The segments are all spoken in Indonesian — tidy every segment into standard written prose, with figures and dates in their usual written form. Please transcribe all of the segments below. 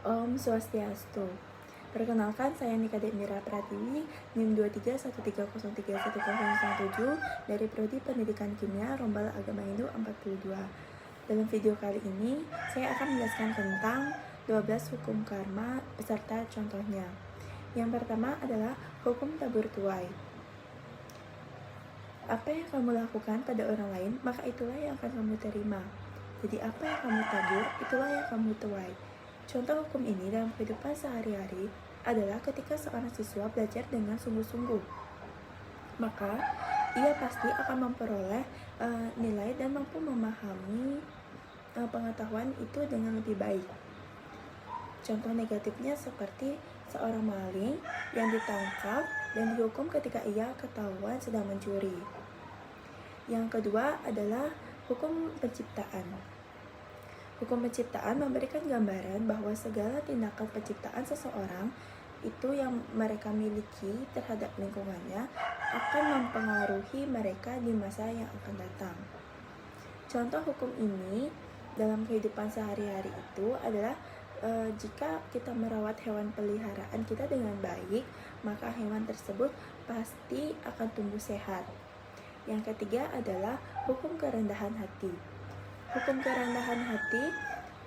Om Swastiastu. Perkenalkan, saya Nika Demira Pratiwi, NIM 2313031017 dari Prodi Pendidikan Kimia Rombal Agama Hindu 42. Dalam video kali ini, saya akan menjelaskan tentang 12 hukum karma beserta contohnya. Yang pertama adalah hukum tabur tuai. Apa yang kamu lakukan pada orang lain, maka itulah yang akan kamu terima. Jadi apa yang kamu tabur, itulah yang kamu tuai. Contoh hukum ini dalam kehidupan sehari-hari adalah ketika seorang siswa belajar dengan sungguh-sungguh, maka ia pasti akan memperoleh nilai dan mampu memahami pengetahuan itu dengan lebih baik. Contoh negatifnya seperti seorang maling yang ditangkap dan dihukum ketika ia ketahuan sedang mencuri. Yang kedua adalah hukum penciptaan. Hukum penciptaan memberikan gambaran bahwa segala tindakan penciptaan seseorang itu yang mereka miliki terhadap lingkungannya akan mempengaruhi mereka di masa yang akan datang. Contoh hukum ini dalam kehidupan sehari-hari itu adalah jika kita merawat hewan peliharaan kita dengan baik, maka hewan tersebut pasti akan tumbuh sehat. Yang ketiga adalah hukum kerendahan hati. Hukum kerendahan hati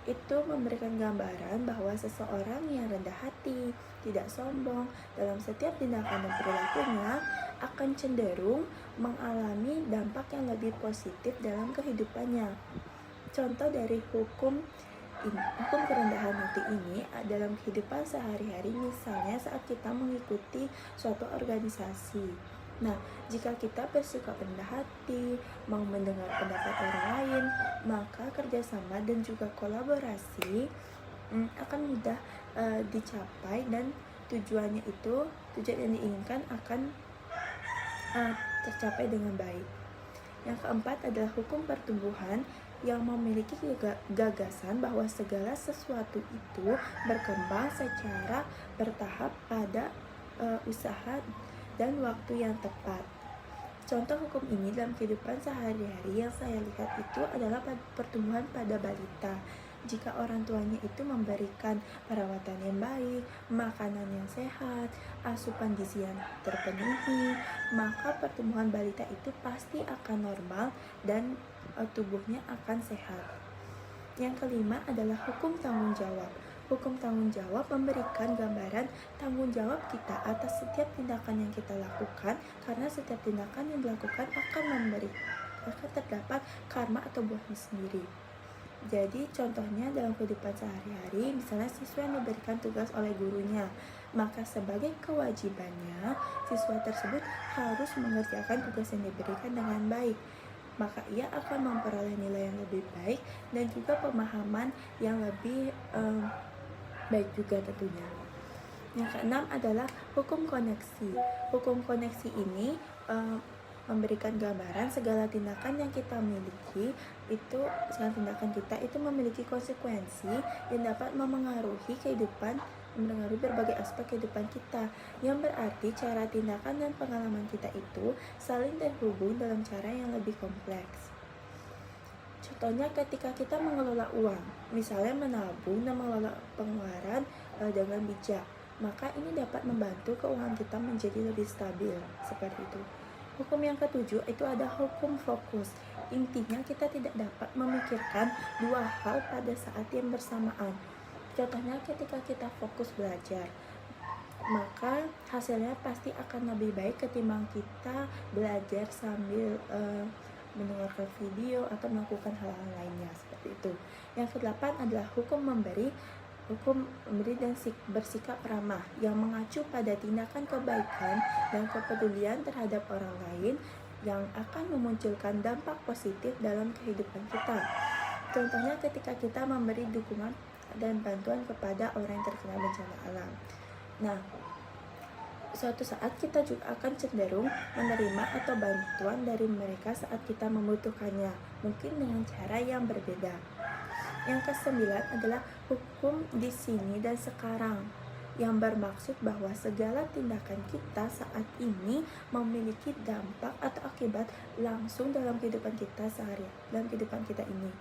itu memberikan gambaran bahwa seseorang yang rendah hati, tidak sombong dalam setiap tindakan dan perilakunya akan cenderung mengalami dampak yang lebih positif dalam kehidupannya. Contoh dari hukum kerendahan hati ini dalam kehidupan sehari-hari, misalnya saat kita mengikuti suatu organisasi. Nah, jika kita bersikap rendah hati, mau mendengar pendapat orang lain, maka kerjasama dan juga kolaborasi akan mudah dicapai dan tujuan yang diinginkan akan tercapai dengan baik. Yang keempat adalah hukum pertumbuhan yang memiliki gagasan bahwa segala sesuatu itu berkembang secara bertahap pada usaha dan waktu yang tepat. Contoh hukum ini dalam kehidupan sehari-hari yang saya lihat itu adalah pertumbuhan pada balita. Jika orang tuanya itu memberikan perawatan yang baik, makanan yang sehat, asupan gizi yang terpenuhi, maka pertumbuhan balita itu pasti akan normal dan tubuhnya akan sehat. Yang kelima adalah hukum tanggung jawab. Hukum tanggung jawab memberikan gambaran tanggung jawab kita atas setiap tindakan yang kita lakukan, karena setiap tindakan yang dilakukan akan terdapat karma atau buahnya sendiri. Jadi contohnya dalam kehidupan sehari-hari, misalnya siswa yang diberikan tugas oleh gurunya, maka sebagai kewajibannya siswa tersebut harus mengerjakan tugas yang diberikan dengan baik, maka ia akan memperoleh nilai yang lebih baik dan juga pemahaman yang lebih baik juga tentunya. Yang keenam adalah hukum koneksi. Hukum koneksi ini memberikan gambaran segala tindakan yang kita miliki segala tindakan kita itu memiliki konsekuensi yang dapat mempengaruhi berbagai aspek kehidupan kita, yang berarti cara tindakan dan pengalaman kita itu saling terhubung dalam cara yang lebih kompleks. Contohnya ketika kita mengelola uang, misalnya menabung dan mengelola pengeluaran dengan bijak, maka ini dapat membantu keuangan kita menjadi lebih stabil, seperti itu. Hukum yang ketujuh itu ada hukum fokus. Intinya kita tidak dapat memikirkan dua hal pada saat yang bersamaan. Contohnya ketika kita fokus belajar, maka hasilnya pasti akan lebih baik ketimbang kita belajar sambil mendengarkan video atau melakukan hal-hal lainnya, seperti itu. Yang kedelapan adalah hukum memberi dan bersikap ramah yang mengacu pada tindakan kebaikan dan kepedulian terhadap orang lain yang akan memunculkan dampak positif dalam kehidupan kita. Contohnya ketika kita memberi dukungan dan bantuan kepada orang yang terkena bencana alam. Nah, suatu saat kita juga akan cenderung menerima atau bantuan dari mereka saat kita membutuhkannya, mungkin dengan cara yang berbeda. Yang kesembilan adalah hukum di sini dan sekarang, yang bermaksud bahwa segala tindakan kita saat ini memiliki dampak atau akibat langsung dalam kehidupan kita dalam kehidupan kita ini.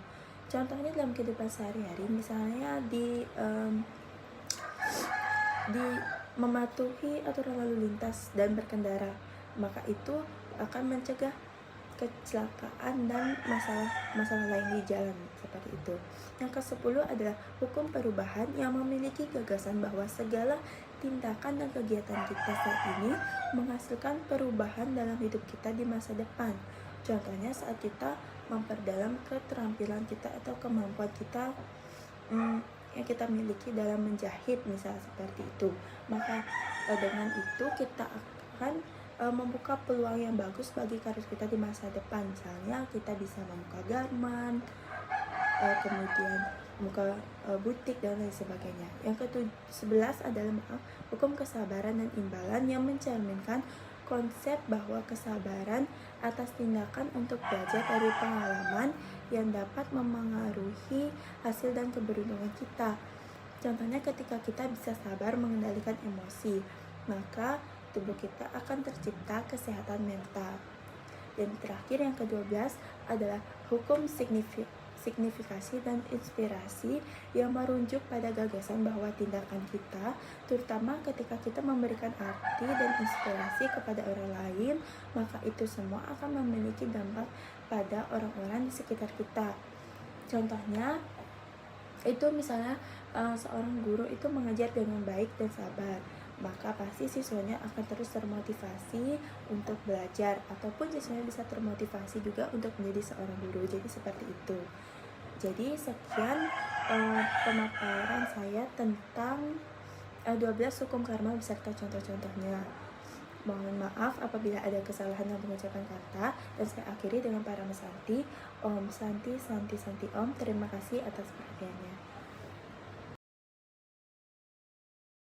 Contohnya dalam kehidupan sehari-hari, misalnya di di mematuhi aturan lalu lintas dan berkendara, maka itu akan mencegah kecelakaan dan masalah lain di jalan seperti itu. Yang ke-10 adalah hukum perubahan yang memiliki gagasan bahwa segala tindakan dan kegiatan kita saat ini menghasilkan perubahan dalam hidup kita di masa depan. Contohnya saat kita memperdalam keterampilan kita atau kemampuan kita yang kita miliki dalam menjahit misalnya seperti itu, maka dengan itu kita akan membuka peluang yang bagus bagi karir kita di masa depan. Misalnya kita bisa membuka garmen, kemudian membuka butik dan lain sebagainya. Yang ke-11 adalah hukum kesabaran dan imbalan yang mencerminkan konsep bahwa kesabaran atas tindakan untuk belajar dari pengalaman yang dapat memengaruhi hasil dan keberuntungan kita. Contohnya ketika kita bisa sabar mengendalikan emosi, maka tubuh kita akan tercipta kesehatan mental. Dan terakhir yang ke-12 adalah hukum signifikasi dan inspirasi yang merujuk pada gagasan bahwa tindakan kita, terutama ketika kita memberikan arti dan inspirasi kepada orang lain, maka itu semua akan memiliki dampak pada orang-orang di sekitar kita. Contohnya itu misalnya seorang guru itu mengajar dengan baik dan sabar, maka pasti siswanya akan terus termotivasi untuk belajar, ataupun siswanya bisa termotivasi juga untuk menjadi seorang guru. Jadi seperti itu. Jadi sekian pemaparan saya tentang 12 hukum karma beserta contoh-contohnya. Mohon maaf apabila ada kesalahan dalam pengucapan kata, dan saya akhiri dengan para mesanti. Om Santi Santi Santi Om. Terima kasih atas perhatiannya.